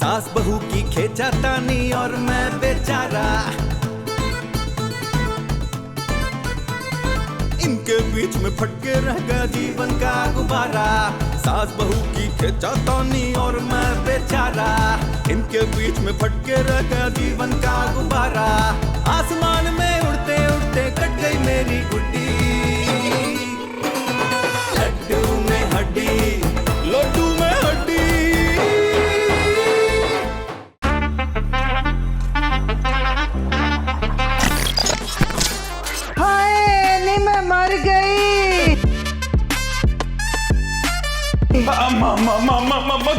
सास बहू की खींचातानी और मैं बेचारा, इनके बीच में फटके रह गया जीवन का गुब्बारा। सास बहू की खींचातानी और मैं बेचारा, इनके बीच में फटके रह गया जीवन का गुब्बारा। आसमान में उड़ते उड़ते कट गई मेरी गुड्डी, लड्डू में हड्डी, लड्डू में हड्डी। हाय नहीं मैं मर गई।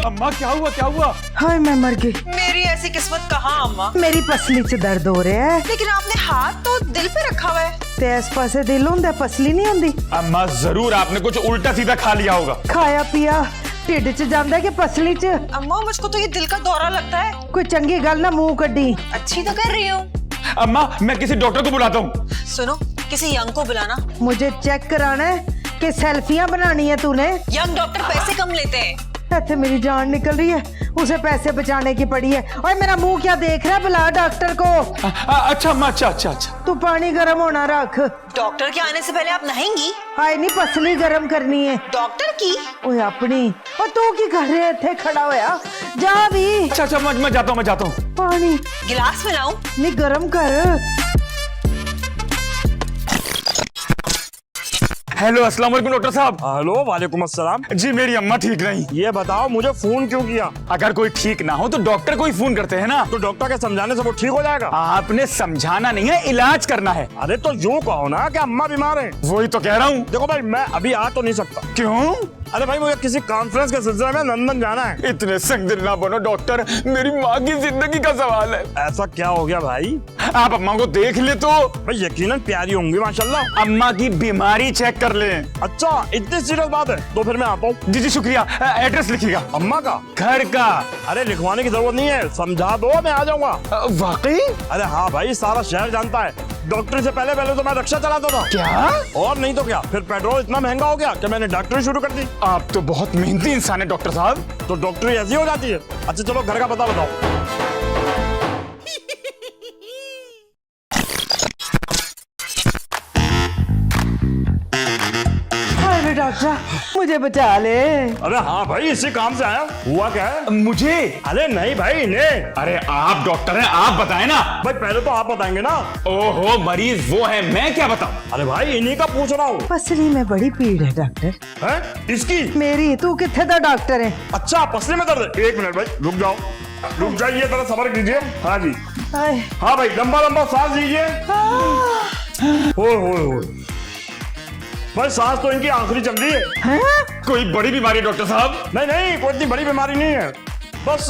अम्मा क्या हुआ क्या हुआ? हाय मैं मर गई। मेरी ऐसी किस्मत कहाँ अम्मा? मेरी पसली से दर्द हो रहा है। लेकिन आपने हाथ तो दिल पे रखा हुआ है। ते इस पासे दिल होंदा पसली नहीं होंदी। अम्मा जरूर आपने कुछ उल्टा सीधा खा लिया होगा। खाया पिया ढिड च जांदा कि पसली च? अम्मा मुझको तो ये दिल का दौरा लगता है। कोई चंगी गल ना मुंह कड्डी। अच्छी तो कर रही हूँ। अम्मा मैं किसी डॉक्टर को बुलाता हूँ। सुनो किसी यंग को बुलाना। मुझे चेक कराना है कि सेल्फियां बनानी है तूने। यंग डॉक्टर पैसे कम लेते हैं। ऐसे मेरी जान निकल रही है, उसे पैसे बचाने की पड़ी है। और मेरा मुंह क्या देख रहा है, बुला डॉक्टर को। अच्छा अम्मा अच्छा अच्छा अच्छा। तू पानी गर्म होना रख। डॉक्टर के आने से पहले आप नहाएंगी? हाय नहीं पसली गर्म करनी है। डॉक्टर की? ओए अपनी। और तू की कर रहे थे खड़ा होया? जा भी। अच्छा मैं जाता हूँ। पानी गिलास में लाऊं? नहीं गर्म कर। हेलो अस्सलाम वालेकुम डॉक्टर साहब। हेलो वालेकुम अस्सलाम। जी मेरी अम्मा ठीक नहीं। ये बताओ मुझे फोन क्यों किया? अगर कोई ठीक ना हो तो डॉक्टर को ही फोन करते हैं ना। तो डॉक्टर के समझाने से वो ठीक हो जाएगा? आपने समझाना नहीं है, इलाज करना है। अरे तो यूँ कहो ना कि अम्मा बीमार है। वही तो कह रहा हूँ। देखो भाई मैं अभी आ तो नहीं सकता। क्यों? अरे भाई मुझे किसी कॉन्फ्रेंस के सिलसिले में लंदन जाना है। इतने सख्त दिल ना बनो डॉक्टर, मेरी माँ की जिंदगी का सवाल है। ऐसा क्या हो गया भाई? आप अम्मा को देख ले तो। भाई यकीनन प्यारी होंगी माशाल्लाह। अम्मा की बीमारी चेक कर ले। अच्छा इतनी सीरियस बात है तो फिर मैं आता हूँ। जी शुक्रिया। एड्रेस लिखिएगा। अम्मा का घर का। अरे लिखवाने की जरूरत नहीं है, समझा दो मैं आ जाऊंगा। वाकई? अरे हाँ भाई सारा शहर जानता है, डॉक्टर से पहले तो मैं रिक्शा चलाता था। क्या? और नहीं तो क्या, फिर पेट्रोल इतना महंगा हो गया कि मैंने डॉक्टरी शुरू कर दी। आप तो बहुत मेहनती इंसान है डॉक्टर साहब। तो डॉक्टरी ऐसी हो जाती है। अच्छा चलो घर का पता बताओ। हाय डॉक्टर मुझे बचा ले। अरे हाँ भाई इसी काम से आया। हुआ क्या है? मुझे? अरे नहीं भाई इन्हें। अरे आप डॉक्टर हैं, आप बताएं ना। भाई पहले तो आप बताएंगे ना। ओहो मरीज वो है, मैं क्या बताऊं? अरे भाई इन्हीं का पूछ रहा हूँ। पसली में बड़ी पीड़ है डॉक्टर। है इसकी? मेरी। तू कितने दा डॉक्टर है? अच्छा पसली में दर्द है। एक मिनट भाई रुक जाओ, रुक जाइए जरा सबर कीजिए। हाँ जी हाय। हाँ भाई लंबा लंबा सांस लीजिए। हो भाई सांस तो इनकी आखिरी चल रही है। कोई बड़ी बीमारी डॉक्टर साहब? नहीं नहीं कोई इतनी बड़ी बीमारी नहीं है, बस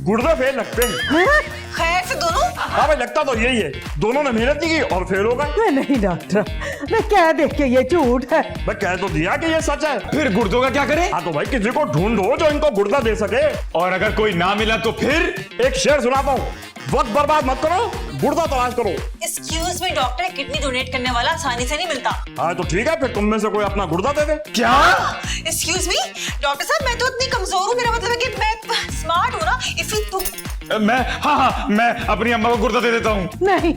गुर्दे फेल लगते हैं। खैर से दोनों? हाँ भाई लगता तो यही है, दोनों ने मेहनत नहीं की और फेल हो गए। मैं नहीं डॉक्टर, मैं क्या देख के ये झूठ है। मैं कह तो दिया कि ये सच है। फिर गुर्दों का क्या करें? हाँ तो भाई किसी को ढूंढो जो इनको गुर्दा दे सके। और अगर कोई ना मिला तो फिर? एक शेर सुनाता हूँ, वक्त बर्बाद मत करो, गुर्दा तलाश करो। Excuse me doctor, kidney donate करने वाला आसानी से नहीं मिलता। हाँ तो ठीक है, फिर तुम में से कोई अपना गुर्दा दे दे। क्या? एक्सक्यूज मी डॉक्टर साहब, मैं तो इतनी कमजोर हूँ, मेरा मतलब है कि मैं स्मार्ट हूँ ना। इफ यू हाँ मैं अपनी अम्मा को गुर्दा दे देता हूँ। नहीं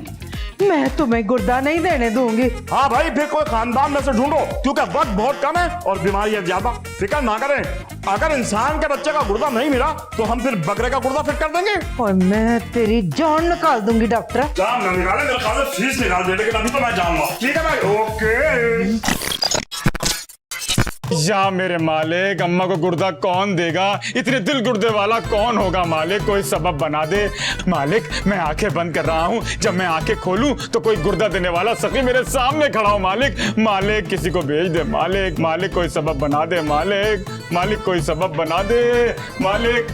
मैं तुम्हें गुर्दा नहीं देने दूंगी। हाँ भाई फिर कोई खानदान में से ढूंढो, क्योंकि वक्त बहुत कम है और बीमारियां ज्यादा। फिक्र ना करें, अगर इंसान के बच्चे का गुर्दा नहीं मिला तो हम फिर बकरे का गुर्दा फिट कर देंगे। और मैं तेरी जान निकाल दूंगी डॉक्टर। जान ना निकाले, मेरे ख्याल से फीस निकाल दे, लेकिन अभी तो मैं जाऊंगा। ठीक है भाई, ओके। या मेरे मालिक, अम्मा को गुर्दा कौन देगा? इतने दिल गुर्दे वाला कौन होगा मालिक? कोई सबब बना दे मालिक। मैं आंखें बंद कर रहा हूँ, जब मैं आंखें खोलूं तो कोई गुर्दा देने वाला सखी मेरे सामने खड़ा हो। मालिक मालिक किसी को भेज दे मालिक। मालिक कोई सबब बना दे मालिक। मालिक कोई सबब बना दे मालिक।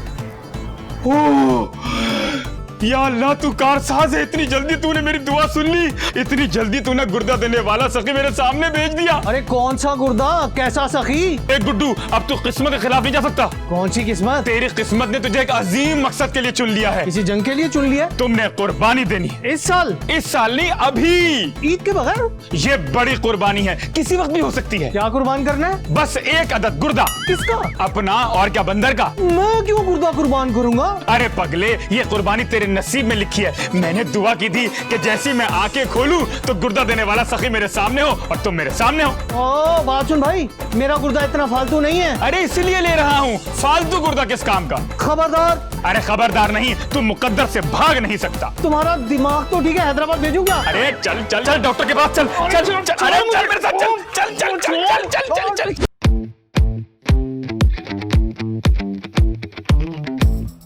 या अल्लाह तू कारसाज है, इतनी जल्दी तूने मेरी दुआ सुन ली, इतनी जल्दी तूने गुर्दा देने वाला सखी मेरे सामने भेज दिया। अरे कौन सा गुर्दा, कैसा सखी? ए गुड्डू, अब तू किस्मत के खिलाफ नहीं जा सकता। कौन सी किस्मत? तेरी किस्मत ने तुझे एक अजीम मकसद के लिए चुन लिया है। किसी जंग के लिए चुन लिया? तुमने कुर्बानी देनी है। इस साल? इस साल नहीं, अभी। ईद के बगैर? ये बड़ी कुर्बानी है, किसी वक्त भी हो सकती है। क्या कुर्बान करना है? बस एक अदद गुर्दा। किसका? अपना और क्या बंदर का। मैं क्यों गुर्दा कुर्बान करूंगा? अरे पगले, ये कुर्बानी तेरे नसीब में लिखी है। मैंने दुआ की थी कि जैसी मैं आंखें खोलूं तो गुर्दा देने वाला सखी मेरे सामने हो और तुम मेरे सामने हो। ओ बात सुन भाई, मेरा गुर्दा इतना फालतू नहीं है। अरे इसलिए ले रहा हूँ। फालतू गुर्दा किस काम का? खबरदार। अरे खबरदार नहीं, तुम मुकद्दर से भाग नहीं सकता। तुम्हारा दिमाग तो ठीक है, हैदराबाद भेजूं क्या? अरे चल चल चल डॉक्टर के पास चल चल चल। अरे चल मेरे साथ चल चल चल चल चल चल चल चल।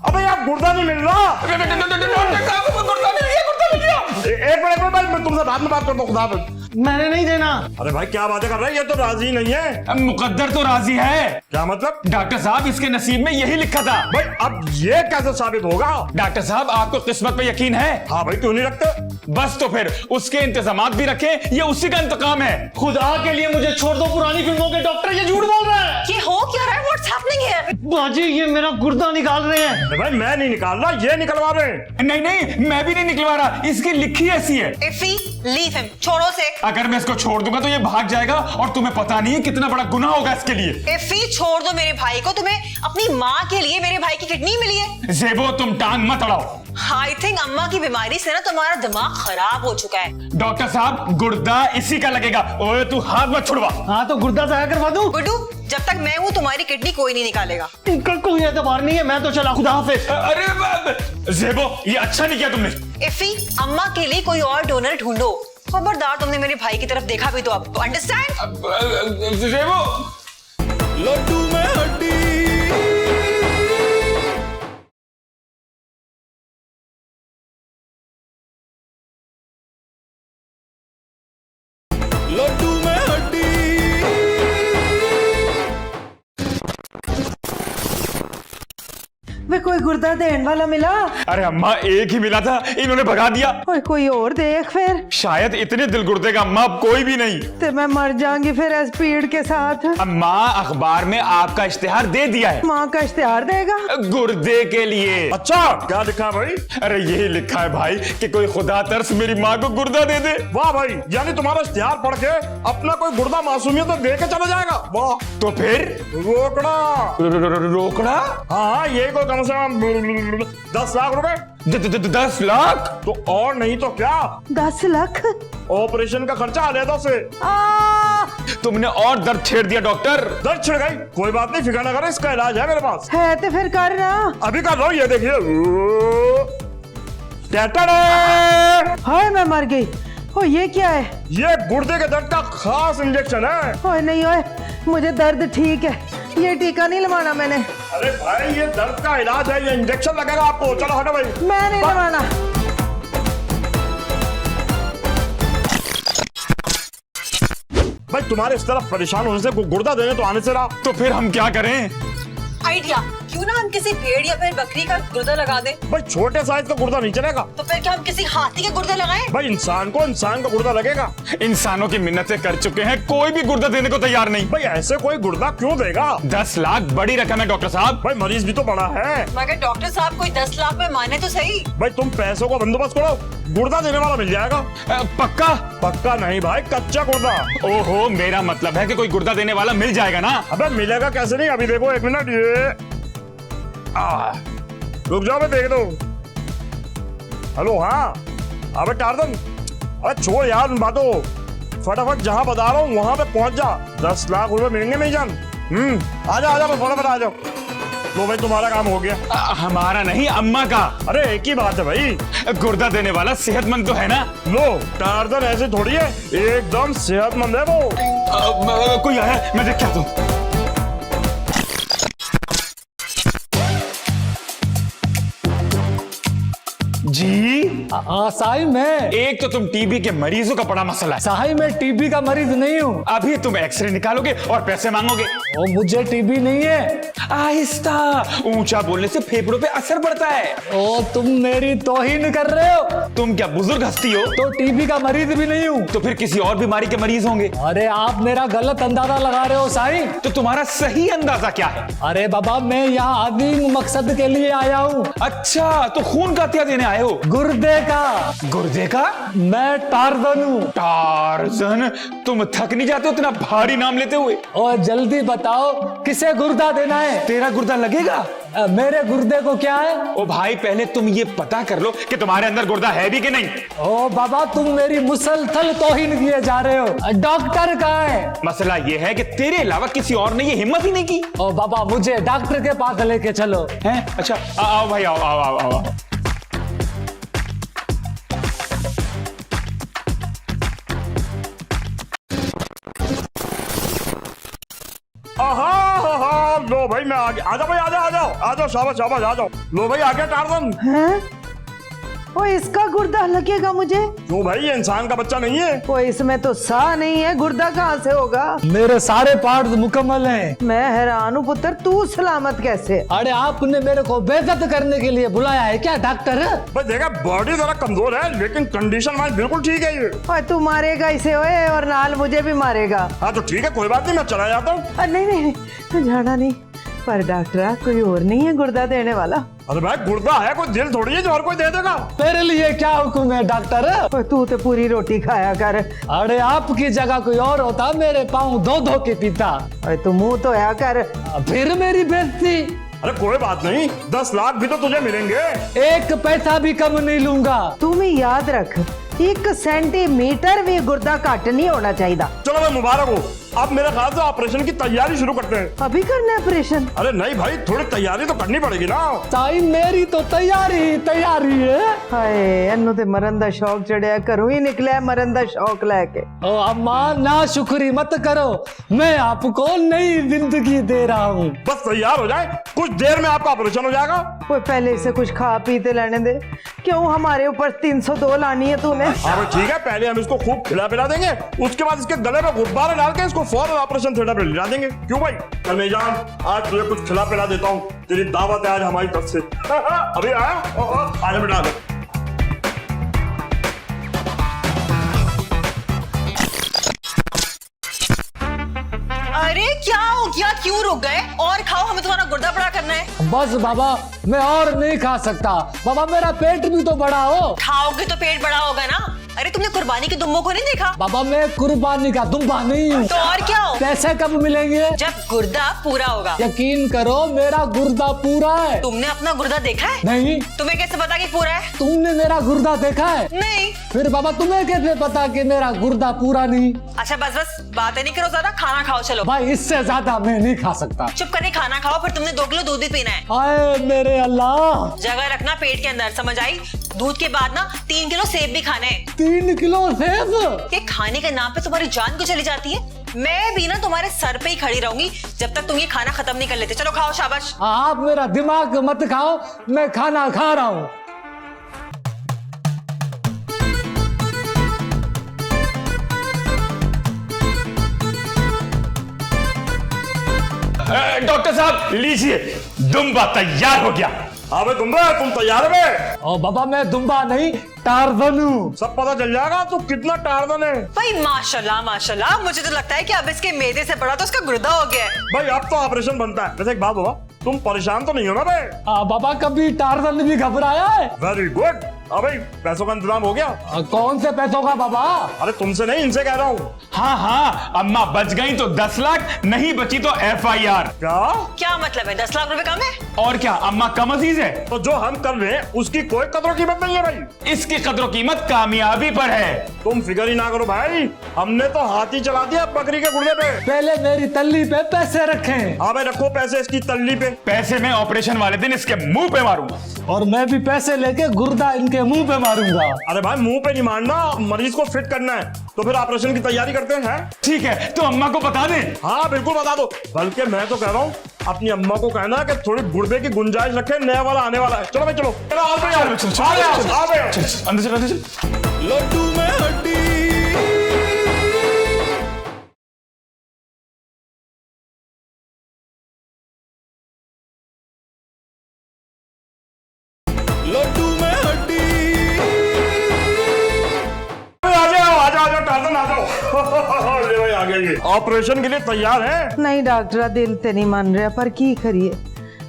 अबे यार गुर्दा नहीं मिल रहा। एक मिनट भाई, मैं तुमसे बाद में बात करता हूँ। खुदा हाफिज। मैंने नहीं देना। अरे भाई क्या बातें कर रहे हैं, ये तो राजी नहीं है। अब मुकद्दर तो राजी है। क्या मतलब? डॉक्टर साहब, इसके नसीब में यही लिखा था। भाई अब ये कैसे साबित होगा? डॉक्टर साहब, आपको किस्मत पे यकीन है? हाँ भाई, क्यों नहीं रखते? बस तो फिर उसके इंतजामात भी रखें, ये उसी का इंतकाम है। खुदा के लिए मुझे छोड़ दो पुरानी फिल्मों के। डॉक्टर ये झूठ बोल रहा है। ये हो क्या रहा है? What's happening here? बाजी ये मेरा गुर्दा निकाल रहे हैं। अरे भाई मैं नहीं निकाल रहा, ये निकलवा रहे हैं। नहीं नहीं, मैं भी नहीं निकलवा रहा, इसकी लिखी ऐसी है। इफी, लीव हिम, छोड़ो से। अगर मैं इसको छोड़ दूंगा तो ये भाग जाएगा और तुम्हें पता नहीं है कितना बड़ा गुनाह होगा इसके लिए। इफी, छोड़ दो मेरे भाई को। तुम्हें अपनी माँ के लिए मेरे भाई की किडनी मिली है। ज़ेबो, तुम टांग मत अड़ाओ। आई थिंक अम्मा की बीमारी से ना तुम्हारा दिमाग खराब हो चुका है। डॉक्टर साहब, गुर्दा इसी का लगेगा। ओए तू हाथ मत छुड़वा। हाँ तो गुर्दा जाया करवा दूं? गुड्डू, जब तक मैं हूँ तुम्हारी किडनी कोई नहीं निकालेगा। इनका कोई एतबार नहीं है, मैं तो चला। खुदा हाफिज। अरे ज़ेबो, ये अच्छा नहीं किया तुमने। इफी, अम्मा के लिए कोई और डोनर ढूंढो। खबरदार, तुमने मेरे भाई की तरफ देखा भी तो अब तो अंडरस्टैंड। ज़ेबो, लड्डू में हड्डी, लड्डू में हड्डी। वे कोई गुर्दा देने वाला मिला? अरे अम्मा, एक ही मिला था, इन्होंने भगा दिया। ओए कोई और देख फिर। शायद इतने दिल गुर्दे का अम्मा अब कोई भी नहीं। तो मैं मर जाऊंगी फिर इस भीड़ के साथ। अम्मा, अखबार में आपका इश्तिहार दे दिया है माँ का इश्तिहार देगा? गुर्दे के लिए। अच्छा, क्या लिखा भाई? अरे यही लिखा है भाई कि कोई खुदा तरस मेरी माँ को गुर्दा दे दे। वाह भाई, यानी तुम्हारा इश्तिहार पढ़ के अपना कोई गुर्दा मासूमियत तो दे के चला जाएगा। वाह। तो फिर रोकड़ा। रोकड़ा? हाँ, ये कोई कम से कम 10 लाख रुपए। 10 लाख? तो और नहीं तो क्या, 10 लाख? ऑपरेशन का खर्चा अलहदा से। तुमने और दर्द छेड़ दिया डॉक्टर। दर्द छिड़ गई, कोई बात नहीं, फिक्र ना करें, इसका इलाज है मेरे पास। है तो फिर कर ना। अभी कर रहा हूँ, ये देखिए। हाय मैं मर गई। ओ ये क्या है? ये गुर्दे के दर्द का खास इंजेक्शन है। ओए नहीं ओए, मुझे दर्द ठीक है, ये टीका नहीं लगवाना मैंने। अरे भाई, ये दर्द का इलाज है, ये इंजेक्शन लगेगा आपको। चलो हटो भाई। मैं नहीं लगवाना। भाई तुम्हारे इस तरफ परेशान होने से गुर्दा देने तो आने से रहा। तो फिर हम क्या करें? आइडिया, क्यों ना हम किसी भेड़ या फिर बकरी का गुर्दा लगा दें? भाई छोटे साइज का गुर्दा नहीं चलेगा। तो फिर क्या हम किसी हाथी के गुर्दा लगाएं? भाई इंसान को इंसान का गुर्दा लगेगा। इंसानों की मिन्नतें कर चुके हैं, कोई भी गुर्दा देने को तैयार नहीं। भाई ऐसे कोई गुर्दा क्यों देगा? 10 लाख बड़ी रकम है डॉक्टर साहब। भाई मरीज भी तो बड़ा है। मगर डॉक्टर साहब, कोई 10 लाख में माने तो सही। भाई तुम पैसों का बंदोबस्त करो, गुर्दा देने वाला मिल जाएगा। पक्का? पक्का नहीं भाई, कच्चा गुर्दा। ओहो, मेरा मतलब है कि कोई गुर्दा देने वाला मिल जाएगा ना। अबे मिलेगा कैसे नहीं, अभी देखो, एक मिनट। ये रुक जाओ, मैं देख दो। हेलो, हाँ। अबे टार्जन, अरे छोड़ यार उन बातों, फटाफट जहां बता रहा हूँ वहां पे पहुंच जा। 10 लाख रुपए मिलेंगे नहीं जान। आजा आजा, फटाफट आ जाओ। लो भाई, तुम्हारा काम हो गया। हमारा नहीं, अम्मा का। अरे एक ही बात है भाई, गुर्दा देने वाला सेहतमंद तो है ना। लो टार्जन ऐसे थोड़ी है, एकदम सेहतमंद है वो। कोई आया, मैं देख क्या दूं। जी साई मैं एक तो तुम टीबी के मरीजों का बड़ा मसला है, साई मैं टीबी का मरीज नहीं हूँ। अभी तुम एक्सरे निकालोगे और पैसे मांगोगे। ओ मुझे टीबी नहीं है। आहिस्ता, ऊंचा बोलने से फेफड़ों पे असर पड़ता है। ओ तुम मेरी तौहीन कर रहे हो। तुम क्या बुजुर्ग हस्ती हो? तो टीबी का मरीज भी नहीं हूँ। तो फिर किसी और बीमारी के मरीज होंगे। अरे आप मेरा गलत अंदाजा लगा रहे हो साई। तो तुम्हारा सही अंदाजा क्या है? अरे बाबा मैं यहाँ अजीम मकसद के लिए आया हूँ। अच्छा, तो खून का हत्या देने आए हो? गुर्दे का। गुर्दे का? मैं टार्जन हूँ। टार्जन? तुम थक नहीं जाते उतना भारी नाम लेते हुए? और जल्दी बताओ किसे गुर्दा देना है? तेरा गुर्दा लगेगा? मेरे गुर्दे को क्या है? ओ भाई पहले तुम ये पता कर लो कि तुम्हारे अंदर गुर्दा है भी कि नहीं। ओ बाबा तुम मेरी मुसलसल तौहीन किए जा रहे हो। डॉक्टर कहाँ है? मसला ये है कि तेरे अलावा किसी और ने ये हिम्मत ही नहीं की। ओ बाबा मुझे डॉक्टर के पास लेके चलो। हैं? अच्छा आओ भाई, आओ आओ आओ आओ। लो भाई मैं आगे। आ जाओ भाई, आ जाओ शाबाश शाबाश, आ जाओ। लो भाई आ गया टार्जन। हैं? वो इसका गुर्दा लगेगा मुझे? क्यों भाई, ये इंसान का बच्चा नहीं है? वो इसमें तो साह नहीं है, गुर्दा कहाँ से होगा? मेरे सारे पार्ट्स मुकम्मल हैं। मैं हैरान हूँ पुत्र, तू सलामत कैसे? अरे आपने मेरे को बेइज्जत करने के लिए बुलाया है क्या डॉक्टर? भाई देखा, बॉडी जरा कमजोर है लेकिन कंडीशन वाइज बिल्कुल ठीक है ये। और तू मारेगा इसे ओए, और नाल मुझे भी मारेगा। हाँ तो ठीक है, कोई बात नहीं, मैं चला जाता हूँ। नहीं नहीं नहीं, जाना नहीं। पर डॉक्टर कोई और नहीं है गुर्दा देने वाला? अरे भाई गुर्दा है, कोई दिल थोड़ी है जो हर कोई दे देगा। तेरे लिए क्या हुक्म है डॉक्टर? और तू तो पूरी रोटी खाया कर। अरे आपकी जगह कोई और होता मेरे पाँव धो धो के पीता। और तू मुंह तो या कर। फिर मेरी बेइज्जती। अरे कोई बात नहीं, 10 लाख भी तो तुझे मिलेंगे। एक पैसा भी कम नहीं लूंगा। तू भी याद रख, 1 सेंटीमीटर भी गुर्दा घट नहीं होना चाहिए। चलो भाई मुबारक हो, अब मेरे ख्याल से ऑपरेशन की तैयारी शुरू करते हैं। अभी करना है ऑपरेशन? अरे नहीं भाई, थोड़ी तैयारी तो करनी पड़ेगी ना। साईं मेरी तो तैयारी है। हाय एनू ते मरन दा शौक चढ़िया, घरों ही निकलिया मरन दा शौक लेके। ओ अम्मा ना शुक्री मत करो, मैं आपको नई जिंदगी दे रहा हूँ। बस तैयार हो जाए, कुछ देर में आपका ऑपरेशन हो जाएगा। वो पहले से कुछ खा पीते लेने दे, क्यों हमारे ऊपर 302 लानी है तूने? हाँ भाई ठीक है, पहले हम इसको खूब खिला पिला देंगे, उसके बाद इसके गले में गुब्बारे डाल के इसको फौरन ऑपरेशन थिएटर पे ले देंगे। क्यों भाई कल जान, आज तुझे कुछ खिला पिला देता हूँ, तेरी दावत है आज हमारी तरफ से। अभी आया आने में डाल। अरे क्या हो गया, क्यों रुक गए? और खाओ, हमें तुम्हारा गुर्दा बड़ा करना है। बस बाबा मैं और नहीं खा सकता। बाबा मेरा पेट भी तो बड़ा हो। खाओगे तो पेट बड़ा होगा ना। अरे तुमने कुर्बानी के दुम्बों को नहीं देखा? बाबा मैं कुर्बानी का दुम्बा नहीं हूँ। तो और क्या हो? पैसे कब मिलेंगे? जब गुर्दा पूरा होगा। यकीन करो मेरा गुर्दा पूरा है। तुमने अपना गुर्दा देखा है? नहीं। तुम्हें कैसे पता कि पूरा है? तुमने मेरा गुर्दा देखा है? नहीं। फिर बाबा तुम्हें कैसे पता कि मेरा गुर्दा पूरा नहीं? अच्छा बस बस बातें नहीं करो, ज्यादा खाना खाओ। चलो भाई इससे ज्यादा मैं नहीं खा सकता। चुप करके खाना खाओ, फिर तुमने 2 किलो दूध भी पीना है। आए मेरे अल्लाह। जगह रखना पेट के अंदर, समझ आई? दूध के बाद ना 3 किलो सेब भी खाने हैं। 3 किलो सेब? ये खाने के नाम पे तुम्हारी जान क्यों चली जाती है? मैं भी ना तुम्हारे सर पे ही खड़ी रहूंगी जब तक तुम ये खाना खत्म नहीं कर लेते। चलो खाओ, शाबाश। आप मेरा दिमाग मत खाओ, मैं खाना खा रहा हूँ। डॉक्टर साहब लीजिए, दुम्बा तैयार हो गया। हाँ भाई दुम्बा, तुम तैयार है? ओ बाबा मैं दुम्बा नहीं टार्जन हूँ। सब पता चल जाएगा तू कितना टार्जन है। भाई माशाल्लाह माशाल्लाह, मुझे तो लगता है कि अब इसके मैदे से बड़ा तो उसका गुर्दा हो गया है। भाई अब तो ऑपरेशन बनता है। वैसे एक बात बाबा, तुम परेशान तो नहीं हो ना भाई? बाबा कभी टार्जन भी घबराया है? Very good. अबे पैसों का इंतजाम हो गया? कौन से पैसों का बाबा? अरे तुमसे नहीं, इनसे कह रहा हूँ। हाँ हाँ, अम्मा बच गई तो 10 लाख, नहीं बची तो FIR। क्या मतलब है? 10 लाख रुपए कम है? और क्या अम्मा कम अजीज है? तो जो हम कर रहे हैं उसकी कोई कदर कीमत नहीं है भाई। इसकी कदर कीमत कामयाबी पर है। तुम फिक्र ही ना करो भाई, हमने तो हाथी चला दिया बकरी के गुर्दे पे। पहले मेरी तल्ली पे पैसे रखें। हाँ भाई रखो पैसे इसकी तल्ली पे। पैसे मैं ऑपरेशन वाले दिन इसके मुंह पे मारूंगा। और मैं भी पैसे लेके गुर्दा इनके के मुंह पे मारूंगा। अरे भाई मुंह पे नहीं मारना, मरीज को फिट करना है, तो फिर ऑपरेशन की तैयारी करते हैं। ठीक है, तो अम्मा को बता दें। हाँ बिल्कुल बता दो, बल्कि मैं तो कह रहा हूँ अपनी अम्मा को कहना कि थोड़ी गुर्दे की गुंजाइश रखे, नया वाला आने वाला है। चलो भाई चलो, आओ भाई, आओ, चलो, चलो, आओ, आओ, चलो, आओ भाई। अंदर चल, अंदर चल। लड्डू में हड्डी, लड्डू में हड्डी। आ जाओ आ जाओ आ जाओ, टार्जन आ जाओ। ले भाई आ गए ये। ऑपरेशन के लिए तैयार है? नहीं डॉक्टर, दिल ते नहीं मान रहा, पर की करिए,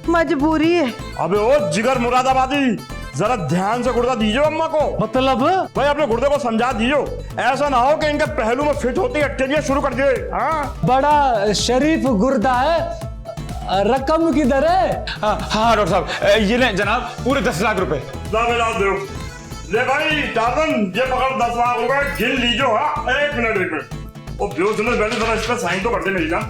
मजबूरी है। अबे ओ जिगर मुरादाबादी, जरा ध्यान से गुर्दा दीजिए अम्मा को। मतलब भाई अपने गुर्दे को समझा दीजिए, ऐसा ना हो कि इनके पहलू में फिट होती अटैचियां शुरू कर दिए। हाँ बड़ा शरीफ गुर्दा है, रकम किधर है? हाँ डॉक्टर साहब, ये ले जनाब, पूरे 10 लाख रुपए। ला दो। ले भाई टार्जन, ये पकड़ 10 लाख रुपए, गिन लीजिए। हाँ एक मिनट। ओ बेहोश ने पहले जरा इस पे साइन तो करते मेरी जान।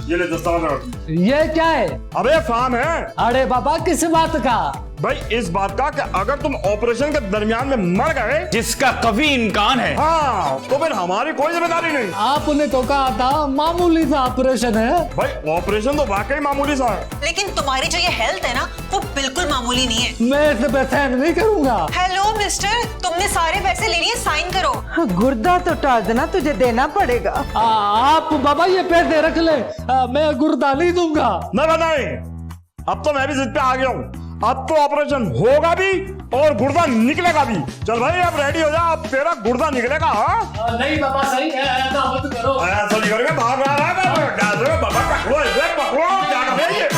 ये ले दस्तावेज। ये क्या है? अबे फॉर्म है। अरे बाबा किस बात का? भाई इस बात का कि अगर तुम ऑपरेशन के दरमियान में मर गए, जिसका कभी इम्कान है, हाँ तो फिर हमारी कोई जिम्मेदारी नहीं। आपने तो कहा था मामूली सा ऑपरेशन है। भाई ऑपरेशन तो वाकई मामूली सा है। लेकिन तुम्हारी जो ये हेल्थ है ना, वो बिल्कुल मामूली नहीं है। मैं इसे सहन नहीं करूंगा। हेलो मिस्टर, तुमने सारे पैसे ले लिए, साइन करो। गुर्दा तो टाल देना, तुझे देना पड़ेगा। आप बाबा ये पैसे रख ले, मैं गुर्दा नहीं दूंगा। नहीं बताए, अब तो मैं भी जिद पे आ गया हूँ। अब तो ऑपरेशन होगा भी और गुर्दा निकलेगा भी। चल भाई अब रेडी हो जा, अब तेरा गुर्दा निकलेगा। हाँ नहीं बाबा सही है, ऐसा मत करो। ऐसा नहीं करेंगे, भाग रहा है बाबा, पकड़ो इसे, पकड़ो। क्या कर रहे हैं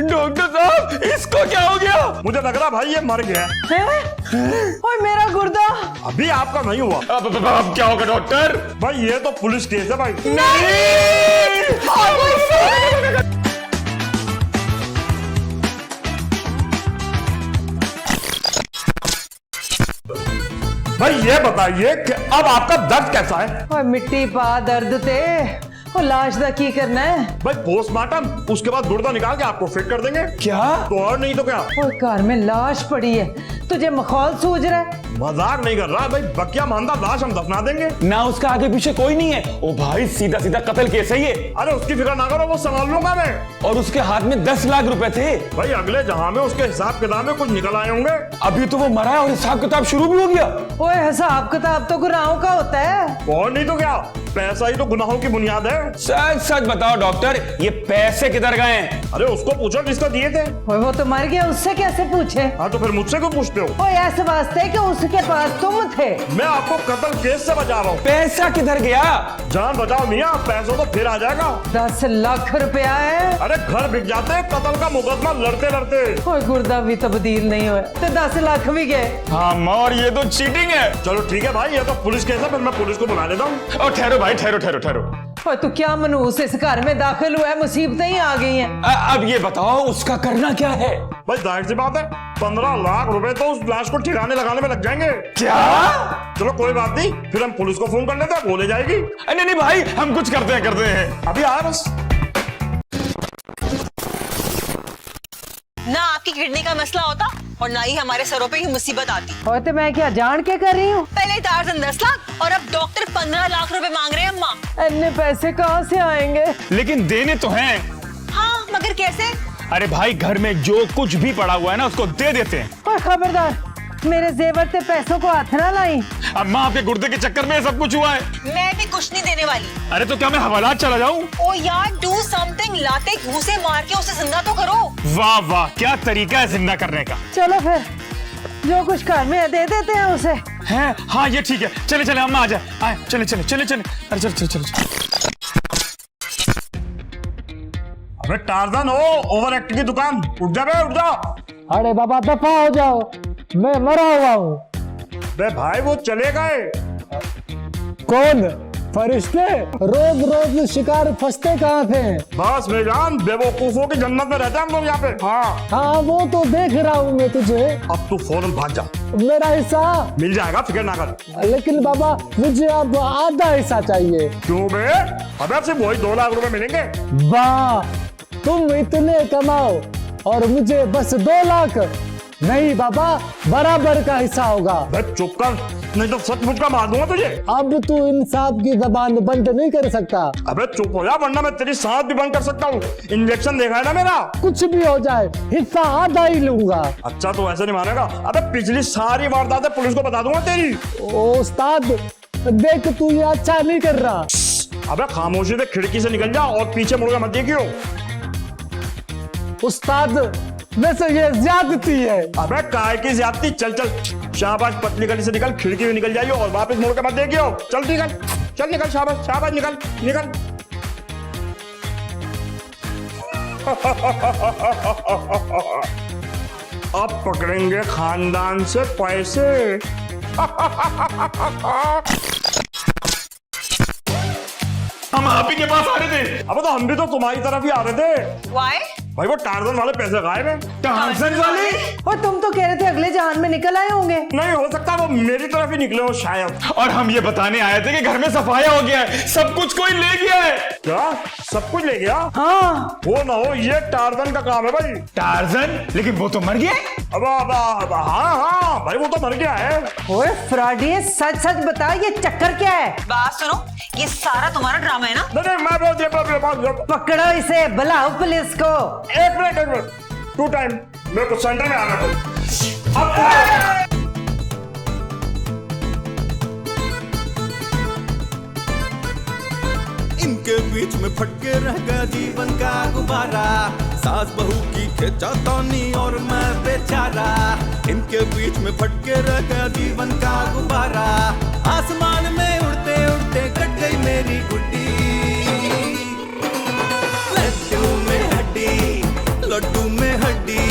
डॉक्टर साहब इसको क्या हो गया? मुझे लग रहा भाई ये मर गया। ओए मेरा गुर्दा। अभी आपका नहीं हुआ। अब क्या होगा डॉक्टर? भाई ये तो पुलिस केस है भाई। भाई ये बताइए कि अब आपका दर्द कैसा है? ओए मिट्टी पा दर्द ते, और लाश दा की करना है? भाई पोस्टमार्टम, उसके बाद गुर्दा निकाल के आपको फिट कर देंगे। क्या? तो और नहीं तो क्या। ओए घर में लाश पड़ी है, तुझे मखौल सूझ रहा है? मजाक नहीं कर रहा भाई, बकिया मानदा लाश हम दफना देंगे। ना उसका आगे पीछे कोई नहीं है। ओ भाई सीधा सीधा कत्ल केस है ये। अरे उसकी फिक्र ना करो, वो संभाल लूंगा मैं। और उसके हाथ में 10 लाख रुपए थे। भाई अगले जहां में उसके हिसाब किताब में कुछ निकल आए होंगे। अभी तो वो मरा है और हिसाब किताब शुरू भी हो गया। ओए हिसाब किताब तो गुनाहों का होता है। और नहीं तो क्या, पैसा ही तो गुनाहों की बुनियाद है। सच सच बताओ डॉक्टर, ये पैसे किधर गए? अरे उसको पूछो जिसको दिए थे। ओए वो तो मर गया, उससे कैसे पूछे? हाँ तो फिर मुझसे क्यों पूछते हो? ओए ऐसे वास्ते कि उसके पास तुम थे। मैं आपको कत्ल केस से बचा रहा हूँ। पैसा किधर गया? जान बचाओ मियाँ, पैसा तो फिर आ जाएगा। 10 लाख रुपया है। अरे घर बिक जाते हैं कत्ल का मुकदमा लड़ते लड़ते। ओए गुर्दा भी तब्दील नहीं हुआ तो 10 लाख भी गए। हाँ और ये तो चीटिंग है। चलो ठीक है भाई, ये तो पुलिस केस है, फिर मैं पुलिस को बुला लेता हूँ। और ठहरो भाई, ठहरो ठहरो ठहरो। ओए तू क्या मनूस इस घर में दाखिल हुआ है, मुसीबतें ही आ गई हैं। अब ये बताओ उसका करना क्या है? भाई जाहिर सी बात है, 15 लाख रुपए तो उस लाश को ठिकाने लगाने में लग जाएंगे। क्या? चलो कोई बात नहीं, फिर हम पुलिस को फोन कर लेते हैं, वो ले जाएगी। नहीं नहीं भाई, हम कुछ करते हैं। अभी आया बस। ना आपकी किडनी का मसला होता और ना ही हमारे सरों पे ही मुसीबत आती। और तो मैं क्या जान के कर रही हूँ? पहले टार्जन 10 लाख और अब डॉक्टर 15 लाख रुपए मांग रहे हैं अम्मा। इतने पैसे कहाँ से आएंगे? लेकिन देने तो हैं। हाँ मगर कैसे? अरे भाई घर में जो कुछ भी पड़ा हुआ है ना उसको दे देते हैं। ओए खबरदार, मेरे जेवर ते पैसों को हाथ ना लाई। अम्मा आपके गुर्दे के चक्कर में सब कुछ हुआ है। मैं भी कुछ नहीं देने वाली। अरे तो क्या मैं हवालात चला जाऊं? ओ यार डू समथिंग, लाते घूसे मार के उसे जिंदा तो करो। वाह वाह, क्या तरीका है जिंदा करने का। चलो फिर जो कुछ घर में है दे देते हैं उसे। हैं? हाँ ये ठीक है, चले चले अम्मा आ जाए, आए चले चले चले चले। अरे चल चल चल। अबे टार्जन हो, ओवर एक्ट की दुकान, उठ जा बे, उठ जा। अरे बाबा दफा हो जाओ, मैं मरा हुआ हूँ। बे भाई वो चले गए। कौन? फरिश्ते? रोज रोज शिकार फंसते कहाँ थे? बस मेजान, बेवकूफों की जन्नत में रहते हैं हम लोग यहाँ पे। हाँ हाँ वो तो देख रहा हूँ मैं तुझे। अब तू फौरन भाग जा, मेरा हिस्सा मिल जाएगा, फिक्र ना कर। लेकिन बाबा मुझे अब आधा हिस्सा चाहिए। क्यों बे? अबे सिर्फ वही 2 लाख रुपए मिलेंगे। वाह, तुम इतने कमाओ और मुझे बस 2 लाख। नहीं बाबा, बराबर का हिस्सा होगा। अबे चुप कर, नहीं तो सचमुच का मार दूंगा तुझे। अब तू इंसाफ की जबान बंद नहीं कर सकता। अबे चुप हो जा, वरना मैं तेरी सांस भी बंद कर सकता हूँ। इंजेक्शन देखा है ना मेरा। कुछ भी हो जाए, हिस्सा आधा ही लूंगा। अच्छा तो ऐसे नहीं मानेगा। अबे पिछली सारी वारदातें पुलिस को बता दूंगा तेरी। ओ उस्ताद, देख तू ये अच्छा नहीं कर रहा। अबे खामोशी से खिड़की से निकल जा और पीछे मुड़कर मत देखियो। उस्ताद वैसे ये ज्यादती है। अबे काय की ज्यादती, चल चल शाबाश, पतली गली से निकल, खिड़की में निकल जाइयो और वापस मुड़ के मत देखियो। चल निकल, चल निकल, शाबाश शाबाश, निकल निकल। अब पकड़ेंगे खानदान से पैसे। हम आप ही के पास आ रहे थे। अब तो हम भी तो तुम्हारी तरफ ही आ रहे थे। Why? भाई वो टार्जन वाले पैसे गायब हैं। टार्जन वाले? और तुम तो कह रहे थे अगले जहान में निकल आए होंगे। नहीं हो सकता, वो मेरी तरफ ही निकले हो शायद। और हम ये बताने आए थे कि घर में सफाया हो गया है, सब कुछ कोई ले गया है। क्या सब कुछ ले गया? हाँ, वो ना हो, ये टार्जन का काम है भाई। टार्जन? लेकिन वो तो मर गया है। अब हाँ हाँ भाई, वो तो मर गया है। ओए फ्रॉडी, सच सच बता, ये चक्कर क्या है? बात सुनो, ये सारा तुम्हारा ड्रामा है ना? नहीं मैं पकड़ो इसे, बुलाओ पुलिस को। एक मिनट, टू टाइम, मेरे को सेंटर में आना पड़ेगा। इनके बीच में फटके रह गया जीवन का गुब्बारा, सास बहू की खिंचातानी और मैं बेचारा। इनके बीच में फटके रह गया जीवन का गुब्बारा, आसमान में उड़ते उड़ते कट गई मेरी गुड्डी। लड्डू में हड्डी, लड्डू में हड्डी,